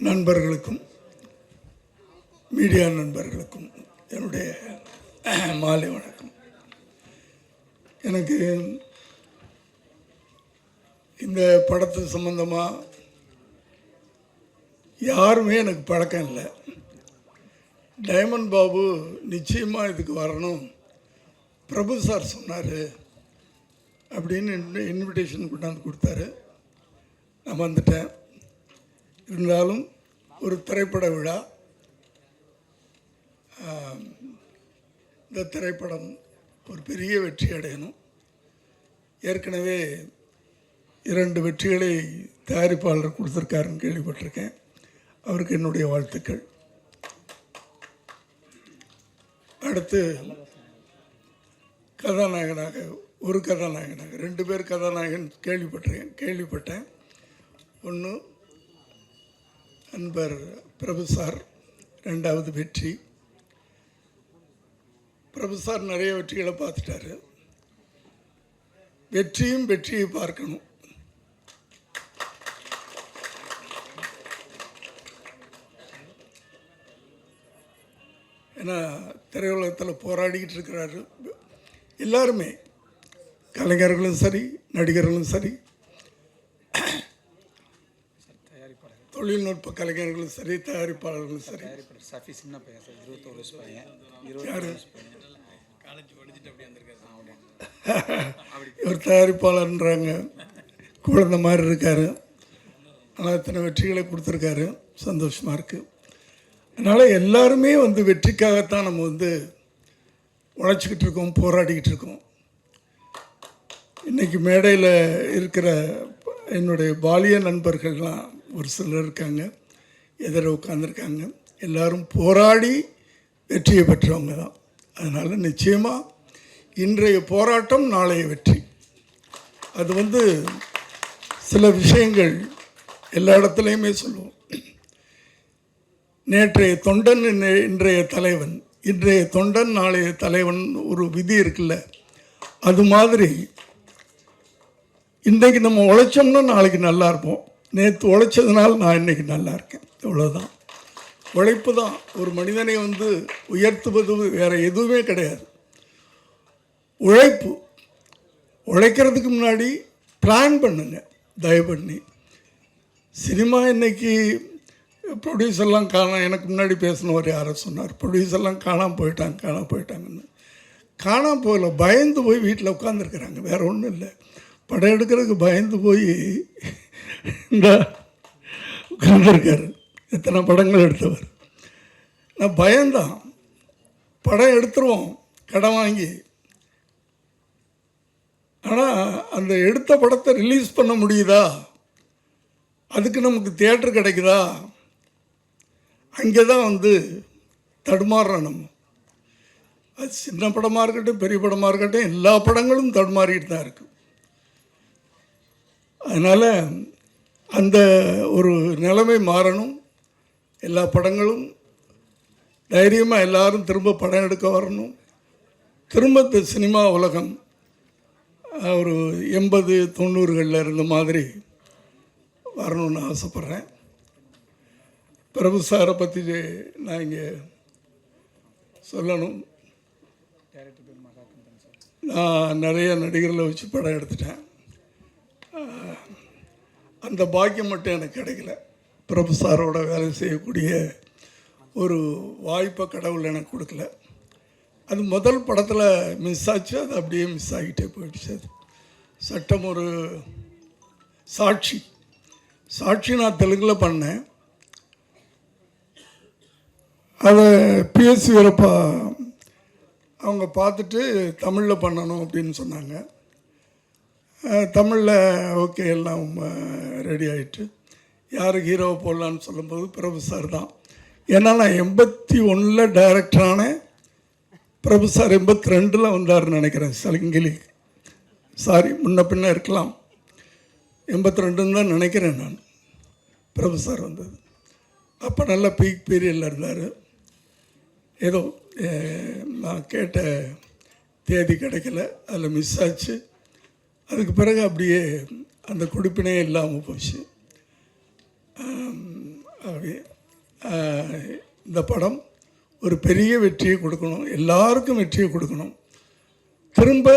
நண்பர்களுக்கும் மீடியா நண்பர்களுக்கும் என்னுடைய மாலை வணக்கம். எனக்கு இந்த படத்து சம்பந்தமாக யாருமே எனக்கு பழக்கம் இல்லை. டைமண்ட் பாபு நிச்சயமாக இதுக்கு வரணும், பிரபு சார் சொன்னார் அப்படின்னு இன்விடேஷன் கொண்டாந்து கொடுத்தாரு. நான் வந்துட்டேன். இருந்தாலும் ஒரு திரைப்பட விழா, இந்த திரைப்படம் ஒரு பெரிய வெற்றி அடையணும். ஏற்கனவே 2 வெற்றிகளை தயாரிப்பாளர் கொடுத்துருக்காருன்னு கேள்விப்பட்டிருக்கேன். அவருக்கு என்னுடைய வாழ்த்துக்கள். அடுத்து கதாநாயகனாக ஒரு கதாநாயகனாக 2 பேர் கதாநாயகன் கேள்விப்பட்டேன். ஒன்று நண்பர் பிரபு சார், 2வது வெற்றி. பிரபு சார் நிறைய வெற்றிகளை பார்த்துட்டாரு. வெற்றியை பார்க்கணும். ஏன்னா திரையுலகத்தில் போராடிக்கிட்டு இருக்கிறாரு எல்லாருமே, கலைஞர்களும் சரி, நடிகர்களும் சரி, தொழில்நுட்ப கலைஞர்களும் சரி, தயாரிப்பாளர்களும் சரி. இவர் தயாரிப்பாளர்ன்றாங்க, குழந்தை மாதிரி இருக்கார். ஆனால் இத்தனை வெற்றிகளை கொடுத்துருக்காரு, சந்தோஷமாக இருக்குது. அதனால் எல்லாருமே வெற்றிக்காகத்தான் நம்ம உழைச்சிக்கிட்டு இருக்கோம், போராடிக்கிட்டு இருக்கோம். இன்றைக்கி மேடையில் இருக்கிற என்னுடைய பாலிய நண்பர்கள்லாம் ஒரு சிலர் இருக்காங்க, எதிர உட்காந்துருக்காங்க. எல்லோரும் போராடி வெற்றியை பெற்றவங்க தான். அதனால் நிச்சயமாக இன்றைய போராட்டம் நாளைய வெற்றி. அது சில விஷயங்கள் எல்லா இடத்துலையுமே சொல்லுவோம். நேற்றைய தொண்டன் இன்றைய தலைவன், இன்றைய தொண்டன் நாளைய தலைவன் ஒரு விதி இருக்குல்ல, அது மாதிரி இன்றைக்கு நம்ம உழைச்சோம்னா நாளைக்கு நல்லா இருப்போம். நேற்று உழைச்சதுனால நான் இன்றைக்கி நல்லா இருக்கேன். இவ்வளோதான். உழைப்பு தான் ஒரு மனிதனை உயர்த்துவது, வேறு எதுவுமே கிடையாது. உழைப்பு. உழைக்கிறதுக்கு முன்னாடி பிளான் பண்ணுங்க தயவு பண்ணி. சினிமா இன்றைக்கி ப்ரொடியூசர்லாம் எனக்கு முன்னாடி பேசினவர் யாரை சொன்னார், ப்ரொடியூசர்லாம் காணாமல் போயிட்டாங்கன்னு. காணாமல் போகல, பயந்து போய் வீட்டில் உட்காந்துருக்குறாங்க, வேறு ஒன்றும் இல்லை. படம் எடுக்கிறதுக்கு பயந்து போய் இந்த உட்காந்துருக்காரு. எத்தனை படங்கள் எடுத்தவர். நான் பயந்தான். படம் எடுத்துருவோம் கடன் வாங்கி, ஆனால் அந்த எடுத்த படத்தை ரிலீஸ் பண்ண முடியுதா, அதுக்கு நமக்கு தியேட்டர் கிடைக்குதா, அங்கே தான் தடுமாறுறோம் நம்ம. அது சின்ன படமாக இருக்கட்டும், பெரிய படமாக இருக்கட்டும், எல்லா படங்களும் தடுமாறிட்டு தான் இருக்குது. அதனால் அந்த ஒரு நிலைமை மாறணும். எல்லா படங்களும் தைரியமாக எல்லோரும் திரும்ப படம் எடுக்க வரணும். திரும்ப சினிமா உலகம் ஒரு 80-90களில் இருந்த மாதிரி வரணும்னு ஆசைப்பட்றேன். பிரபு சாரை பற்றி நான் இங்கே சொல்லணும். நான் நிறைய நடிகர்களை வச்சு படம் எடுத்துட்டேன். அந்த பாக்கியம் மட்டும் எனக்கு கிடைக்கல. பிரபு சாரோட வேலை செய்யக்கூடிய ஒரு வாய்ப்பை கடவுள் எனக்கு கொடுக்கல. அது முதல் படத்தில் மிஸ் ஆச்சு, அது அப்படியே மிஸ் ஆகிட்டே போயிடுச்சு. அது சட்டம் ஒரு சாட்சி நான் தெலுங்கில் பண்ணேன். அதை பிஎஸ்சி வீரப்பா அவங்க பார்த்துட்டு தமிழில் பண்ணணும் அப்படின்னு சொன்னாங்க. தமிழில் ஓகே, எல்லாம் ரெடி ஆகிட்டு யாருக்கு ஹீரோவை போடலான்னு சொல்லும்போது பிரபு சார் தான். ஏன்னா நான் 81 டைரக்டரான பிரபு சார் 82 வந்தார்னு நினைக்கிறேன். சலிங்கிலி சாரி, முன்ன பின்ன இருக்கலாம், 82 தான் நினைக்கிறேன் நான். பிரபு சார் வந்தது அப்போ நல்ல பீக் பீரியடில் இருந்தார். ஏதோ நான் கேட்ட தேதி கிடைக்கல, அதில் மிஸ் ஆச்சு. அதுக்கு பிறகு அப்படியே அந்த கொடுப்பினே இல்லாமல் போச்சு. ஆகவே இந்த படம் ஒரு பெரிய வெற்றியை கொடுக்கணும், எல்லாருக்கும் வெற்றியை கொடுக்கணும். திரும்ப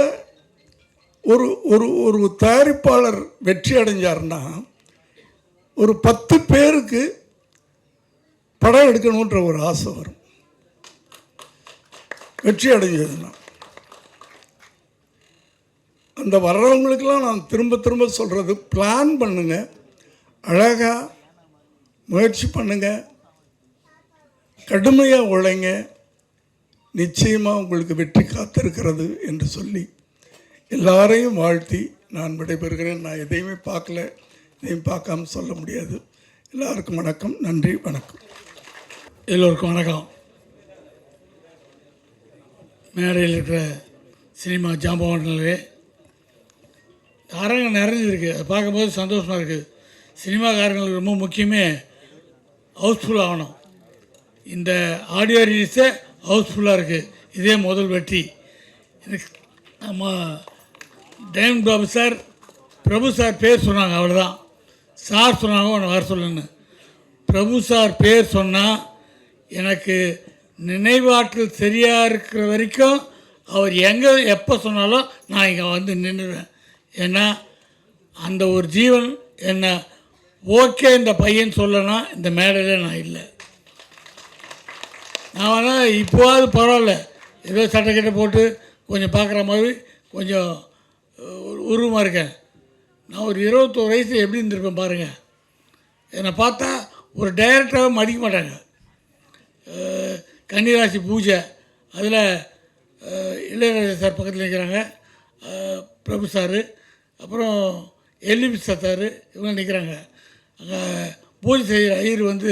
ஒரு ஒரு ஒரு தயாரிப்பாளர் வெற்றி அடைஞ்சார்னா ஒரு 10 பேருக்கு படம் எடுக்கணுன்ற ஒரு ஆசை வரும். வெற்றி அடைஞ்சதுன்னா அந்த வர்றவங்களுக்கெல்லாம் நான் திரும்ப திரும்ப சொல்கிறது, பிளான் பண்ணுங்க, அழகாக முயற்சி பண்ணுங்க, கடுமையாக உழைங்க, நிச்சயமாக உங்களுக்கு வெற்றி காத்திருக்கிறது என்று சொல்லி எல்லாரையும் வாழ்த்தி நான் விடைபெறுகிறேன். நான் எதையுமே பார்க்கல, எதையும் பார்க்காம சொல்ல முடியாது. எல்லாருக்கும் வணக்கம், நன்றி, வணக்கம். எல்லோருக்கும் வணக்கம். மேடையில் இருக்கிற சினிமா ஜாம்பவான்களே, அரங்கம் நிறைஞ்சிருக்கு, அதை பார்க்கும்போது சந்தோஷமாக இருக்குது. சினிமாக்காரங்களுக்கு ரொம்ப முக்கியமே ஹவுஸ்ஃபுல் ஆகணும். இந்த ஆடியோ ரிலீஸே ஹவுஸ்ஃபுல்லாக இருக்குது. இதே முதல் வெற்றி. எனக்கு நம்ம டைமண்ட் பாபு சார், பிரபு சார் பேர் சொன்னாங்க, அவ்வளோதான். சார் சொன்னாங்க ஒன்று வர சொல்லுன்னு. பிரபு சார் பேர் சொன்னால் எனக்கு நினைவாற்றல் சரியாக இருக்கிற வரைக்கும் அவர் எங்கே எப்போ சொன்னாலும் நான் இங்கே வந்து நின்றுடுவேன். ஏன்னா அந்த ஒரு ஜீவன் என்ன ஓகே இந்த பையன் சொல்லனா இந்த மேடையில் நான் இல்லை. நான் வேணால் இப்போவாது பரவாயில்ல, ஏதோ சட்டைக்கிட்ட போட்டு கொஞ்சம் பார்க்குற மாதிரி கொஞ்சம் உருவமாக இருக்கேன். நான் ஒரு 21 வயசு எப்படி இருந்திருப்பேன் பாருங்கள். என்னை பார்த்தா ஒரு டைரக்டராக மதிக்க மாட்டாங்க. கன்னிராசி பூஜை, அதில் இளையராஜா சார் பக்கத்தில் நிற்கிறாங்க, பிரபு சார், அப்புறம் எல்லிபி சார், இவங்க நிற்கிறாங்க. அங்கே பூஜை செய்கிற ஐயர் வந்து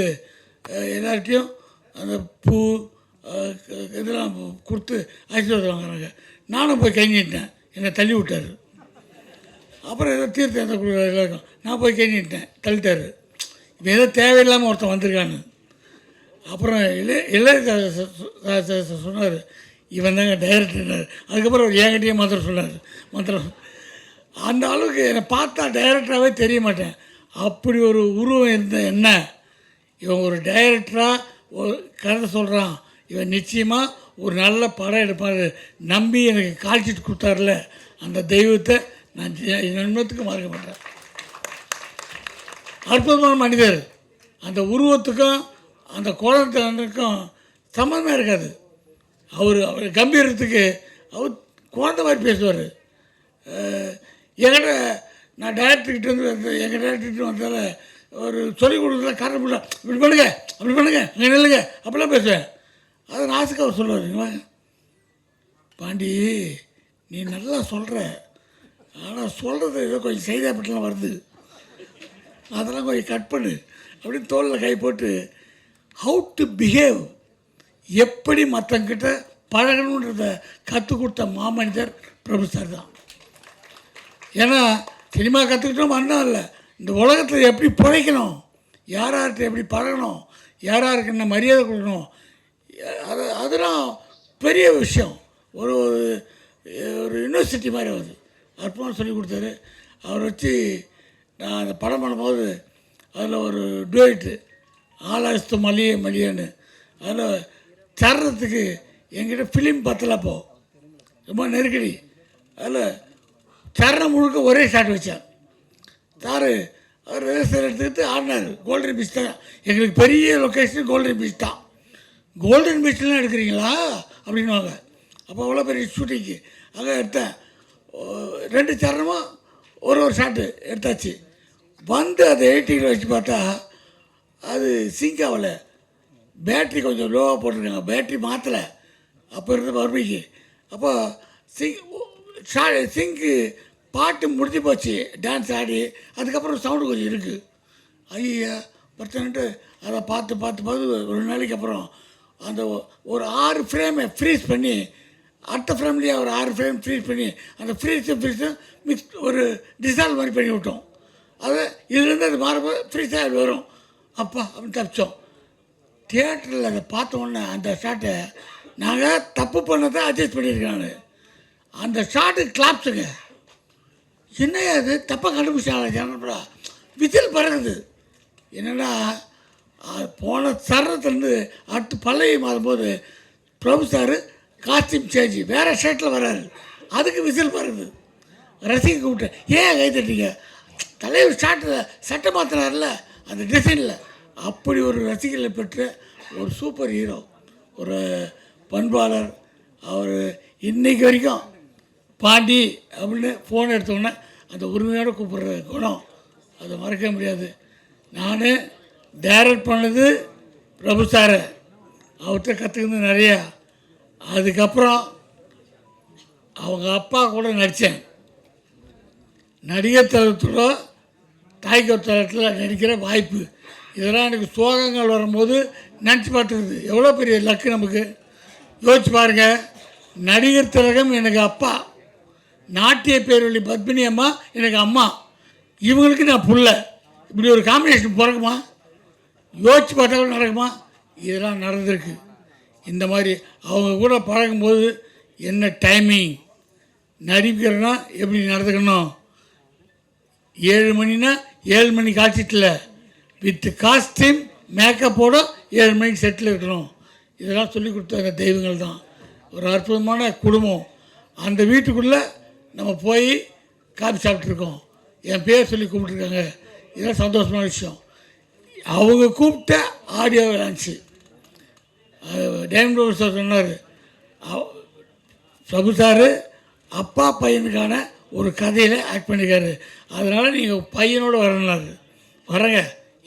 எல்லார்ட்டையும் அந்த பூ இதெல்லாம் கொடுத்து ஆசீர்வாதம் வாங்குறாங்க. நானும் போய் கை நீட்டினேன், என்னை தள்ளி விட்டார். அப்புறம் ஏதோ தீர்த்தம் எந்த கொடுக்குறாரு எல்லாருக்கும், நான் போய் கை நீட்டினேன், தள்ளிட்டார். இப்போ ஏதோ தேவையில்லாமல் ஒருத்தன் வந்திருக்கான்னு. அப்புறம் இளையராஜா சொன்னார், இவன் தாங்க டைரக்டர்னார். அதுக்கப்புறம் அவர் என்கிட்டயே மந்திரம் சொன்னார். மந்திரம் அந்த அளவுக்கு என்னை பார்த்தா டைரக்டராகவே தெரிய மாட்டேன். அப்படி ஒரு உருவம் இருந்த என்ன, இவன் ஒரு டைரக்டராக ஒரு கதை சொல்கிறான், இவன் நிச்சயமாக ஒரு நல்ல படம் எடுப்பார் நம்பி எனக்கு கால்ஷீட் கொடுத்தார்ல, அந்த தெய்வத்தை நான் நன்மத்துக்கு மறக்க மாட்டேன். அற்புதமான மனிதர். அந்த உருவத்துக்கும் அந்த குழந்தைக்கும் சம்மந்தமே இருக்காது. அவர் கம்பீரத்துக்கு அவர் குழந்தை மாதிரி பேசுவார். என்கிட்ட நான் டைரக்டர்கிட்ட வந்து எங்கள் டைரக்டர்கிட்ட வந்தால் ஒரு சொல்லிக் கொடுக்குறதுல காரணம் இல்லை, இப்படி பண்ணுங்க அப்படி பண்ணுங்க அங்கே நில்லுங்க அப்படிலாம் பேசுவேன். அதை நாசுக்கு அவர் சொல்லுவார், பாண்டி நீ நல்லா சொல்கிற, ஆனால் சொல்கிறது ஏதோ கொஞ்சம் செய்தியாப்பட்டெலாம் வருது, அதெல்லாம் கொஞ்சம் கட் பண்ணு அப்படின்னு தோளில் கை போட்டு ஹவு டு பிஹேவ், எப்படி மற்றவங்கிட்ட பழகணுன்றத கற்றுக் கொடுத்த மாமனிதர் பிரபு சார் தான். ஏன்னா சினிமா கற்றுக்கிட்டோம் அண்ணா இல்லை, இந்த உலகத்தில் எப்படி பிழைக்கணும், யார்கிட்ட எப்படி பழகணும், யாருக்கு என்ன மரியாதை கொடுக்கணும், அதெல்லாம் பெரிய விஷயம். ஒரு ஒரு யூனிவர்சிட்டி மாதிரி வருது, அற்புதமாக சொல்லி கொடுத்தாரு. அவர் வச்சு நான் அந்த படம் பண்ணும்போது அதில் ஒரு டுவேட்டு ஆலாஸ்து மலியே மலியன்னு, அதில் தர்றதுக்கு என்கிட்ட ஃபிலிம் பத்தலப்போ ரொம்ப நெருக்கடி. அதில் சரணம் முழுக்க ஒரே ஷாட் வச்சார் சார். அவர் ரிஹர்சல் எடுத்துக்கிட்டு ஆடினார். கோல்டன் பீச் தான் எங்களுக்கு பெரிய லொக்கேஷன், கோல்டன் பீச் தான். கோல்டன் பீச்லாம் எடுக்கிறீங்களா அப்படின்வாங்க. அப்போ அவ்வளோ பெரிய ஷூட்டிங்கு அங்கே எடுத்தேன். 2 சரணமும் ஒரு ஷாட்டு எடுத்தாச்சு. வந்து அதை 80 வச்சு பார்த்தா அது சிங்க் ஆகலை, பேட்ரி கொஞ்சம் லோவாக போட்டிருக்காங்க, பேட்ரி மாற்றலை அப்போ இருந்த பர்மிக்கு. அப்போ சிங்க்கு பாட்டு முடிஞ்சு போச்சு, டான்ஸ் ஆடி அதுக்கப்புறம் சவுண்டு கொஞ்சம் இருக்குது. ஐயா பிரச்சனைட்டு அதை பார்த்து ஒரு நாளைக்கு அப்புறம் அந்த ஒரு 6 ஃப்ரேமை ஃப்ரீஸ் பண்ணி, அடுத்த ஃப்ரேம்லேயே ஒரு 6 ஃப்ரேம் ஃப்ரீஸ் பண்ணி அந்த ஃப்ரீஸும் மிக்ஸ் ஒரு டிசால்வ் மாதிரி பண்ணி விட்டோம். அது இதுலேருந்து அது மாறும்போது ஃப்ரீஸாக வரும். அப்பா அப்படின்னு தப்பிச்சோம். தியேட்டரில் அதை பார்த்த உடனே அந்த ஷாட்டை நாங்கள் தப்பு பண்ணதை அட்ஜஸ்ட் பண்ணியிருக்காங்க. அந்த ஷாட்டு கிளாப்ஸுங்க, என்னையா அது தப்பாக கண்டுபிடிச்சாங்க ஜனப்பா, விசில் பறகுது. என்னென்னா போன தருணத்துலேருந்து அடுத்து பல்லவி மாறும்போது பிரபு சார் காஸ்டியூம் சேஞ்ச் வேறு ஷர்ட்டில் வராரு. அதுக்கு விசில் வருது. ரசிக கூப்பிட்டேன், ஏன் கை தட்டிங்க? தலைவர் சட்டை மாத்தினார்ல அந்த டிசைனில். அப்படி ஒரு ரசிகர்களை பெற்ற ஒரு சூப்பர் ஹீரோ, ஒரு பண்பாளர். அவர் இன்றைக்கு வரைக்கும் பாண்டி அப்படின்னு ஃபோன் எடுத்தோன்னே அந்த உரிமையோடு கூப்பிட்ற குணம் அதை மறக்க முடியாது. நான் டைரக்ட் பண்ணது பிரபு சாரை, அவர்கிட்ட கற்றுக்கிறது நிறையா. அதுக்கப்புறம் அவங்க அப்பா கூட நடித்தேன். நடிகர் தளத்தோட தாய்க்கர் தளத்தில் நடிக்கிற வாய்ப்பு, இதெல்லாம் எனக்கு சோகங்கள் வரும்போது நினச்சி பார்த்துக்குது. எவ்வளோ பெரிய லக்கு நமக்கு. யோசிச்சு பாருங்கள், நடிகர் திலகம் எனக்கு அப்பா, நாட்டிய பேரொழி பத்மினி அம்மா எனக்கு அம்மா, இவங்களுக்கு நான் புள்ள. இப்படி ஒரு காம்பினேஷன் பிறக்குமா? யோசிச்சு பார்த்தாலும் நடக்குமா? இதெல்லாம் நடந்திருக்கு. இந்த மாதிரி அவங்க கூட பழகும்போது என்ன டைமிங், நடிக்கிறன்னா எப்படி நடந்துக்கணும், 7 மணினா 7 மணி காட்சிட்டில் வித் காஸ்டியூம் மேக்கப்போட 7 மணிக்கு செட்டில் இருக்கணும். இதெல்லாம் சொல்லி கொடுத்த தெய்வங்கள் தான். ஒரு அற்புதமான குடும்பம். அந்த வீட்டுக்குள்ளே நம்ம போய் காபி சாப்பிட்ருக்கோம். என் பேர் சொல்லி கூப்பிட்ருக்காங்க. இதெல்லாம் சந்தோஷமான விஷயம். அவங்க கூப்பிட்ட ஆடியோ லான்ச்சு டைமண்ட் சார் சொன்னார், பிரபு சார் அப்பா பையனுக்கான ஒரு கதையில் ஆக்ட் பண்ணியிருக்காரு, அதனால் நீங்கள் பையனோடு வரணுன்னாரு. வரேங்க,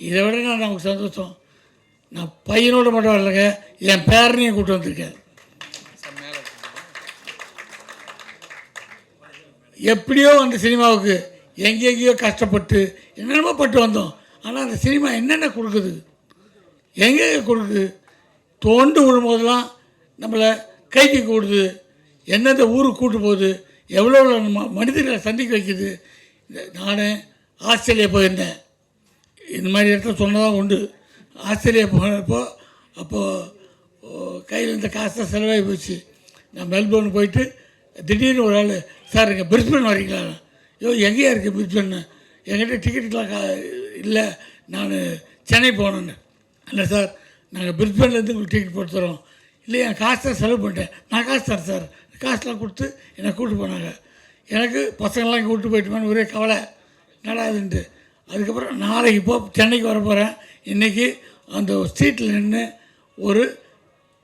இதை விட நான் நமக்கு சந்தோஷம். நான் பையனோடு மட்டும் வரலைங்க, என் பேரனையும் கூப்பிட்டு வந்திருக்கேன். எப்படியோ அந்த சினிமாவுக்கு எங்கெங்கேயோ கஷ்டப்பட்டு என்னென்னமோ பட்டு வந்தோம். ஆனால் அந்த சினிமா என்னென்ன கொடுக்குது, எங்கே கொடுக்குது, தோண்டு விடும்போதெல்லாம் நம்மளை கைக்கு கூடுது, எந்தெந்த ஊருக்கு கூட்டு போகுது, எவ்வளோ மனிதர்களை சந்திக்க வைக்குது. நான் ஆஸ்திரேலியா போயிருந்தேன். இந்த மாதிரி இடத்துல சொன்னதான் உண்டு. ஆஸ்திரேலியா போனப்போ அப்போது கையில் இருந்த காசு தான் செலவாகி போச்சு. நான் மெல்போர்ன் போயிட்டு திடீர்னு ஒரு ஆள், சார் இங்கே பிரிஸ்பன் வரீங்களா? எங்கேயா இருக்குது பிரிஸ்பன்னு? என்கிட்ட டிக்கெட்டுக்கெலாம் இல்லை, நான் சென்னை போனேன்னு. இல்லை சார், நாங்கள் பிரிஸ்பன்லேருந்து உங்களுக்கு டிக்கெட் போட்டு தரோம். இல்லை, என் காசு தான் செலவு பண்ணிட்டேன். நான் காசு தரேன் சார். காசுலாம் கொடுத்து என்னை கூப்பிட்டு போனாங்க. எனக்கு பசங்கள்லாம் இங்கே கூப்பிட்டு போயிட்டுமான்னு ஒரே கவலை நடாதுன்ட்டு. அதுக்கப்புறம் நாளைக்கு சென்னைக்கு வர போகிறேன். இன்றைக்கி அந்த ஸ்ட்ரீட்டில் நின்று ஒரு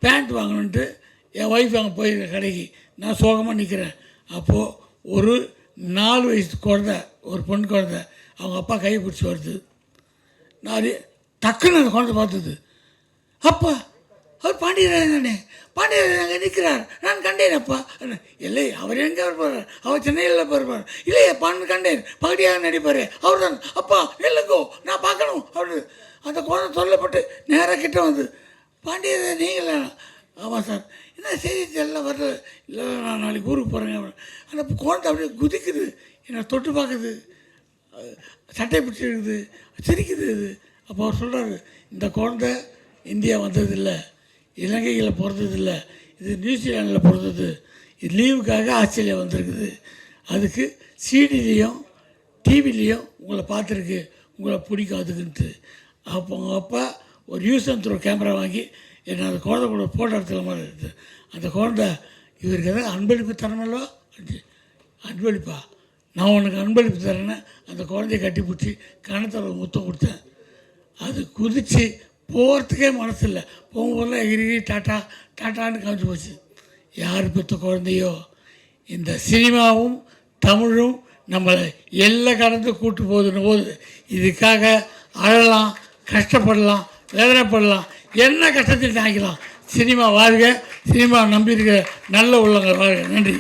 பேண்ட் வாங்கணுன்ட்டு என் ஒய்ஃப் அங்கே போயிருக்க கடைக்கு. நான் சோகமாக நிற்கிறேன். அப்போது ஒரு 4 வயசு குழந்த, ஒரு பொண்ணு குழந்த, அவங்க அப்பா கை பிடிச்சி வருது. நான் டக்குன்னு அந்த குழந்தை பார்த்தது. அப்பா, அவர் பாண்டியராஜன் தானே, பாண்டியராஜன் அங்கே நிற்கிறார், நான் கண்டேன் அப்பா. இல்லை, அவர் எங்கே போகிறார்? அவர் சென்னையில் போயிருப்பார். இல்லையே, கண்டேன், பகடியாக நடிப்பார், அவர் தான் அப்பா. இல்லைங்கோ, நான் பார்க்கணும் அவரு. அந்த குழந்தை சொல்லப்பட்டு நேராக கிட்ட வந்து, பாண்டியராஜன் நீங்களா? ஆமாம் சார். என்ன செய்தி எல்லாம் வரல? இல்லை, நான் நாளைக்கு ஊருக்கு போகிறேங்க. அந்த குழந்தை அப்படியே குதிக்குது, என்னை தொட்டு பார்க்குது, சட்டை பிடிச்சி இருக்குது, சிரிக்குது. இது அப்போ அவர் சொல்கிறாரு, இந்த குழந்தை இந்தியா வந்ததில்லை, இலங்கையில் பிறந்ததில்லை, இது நியூசிலாண்டில் பிறந்தது, இது லீவுக்காக ஆஸ்திரேலியா வந்திருக்குது. அதுக்கு சிடிலையும் டிவிலையும் உங்களை பார்த்துருக்கு, உங்களை பிடிக்கும் அதுக்குன்ட்டு. அப்போ அவங்க அப்பா ஒரு யூஸ் அண்ட் த்ரோ கேமரா வாங்கி என்னை அந்த குழந்தை கூட ஃபோட்டோ எடுத்துக்கிற மாதிரி இருக்குது. அந்த குழந்தை, இவருக்கு எதாவது அன்பளிப்பு தரமல்லோ, அன்பளிப்பா, நான் உனக்கு அன்பளிப்பு தரேன்னு அந்த குழந்தைய கட்டி பிடிச்சி கணத்தில் முத்தம் கொடுத்தேன். அது குதித்து போகிறதுக்கே மனசு இல்லை. போகும்போதெல்லாம் எகிரி டாட்டான்னு காமிச்சு போச்சு. யார் பெற்ற குழந்தையோ, இந்த சினிமாவும் தமிழும் நம்மளை எல்லை கடந்து கூட்டு போகுதுன்னு போது இதுக்காக அழலாம், கஷ்டப்படலாம், வேதனைப்படலாம், என்ன கஷ்டத்தையும் தாங்கிக்கலாம். சினிமா வாழ்க, சினிமா நம்பியிருக்க நல்ல உள்ளவங்க வாழ்க. நன்றி.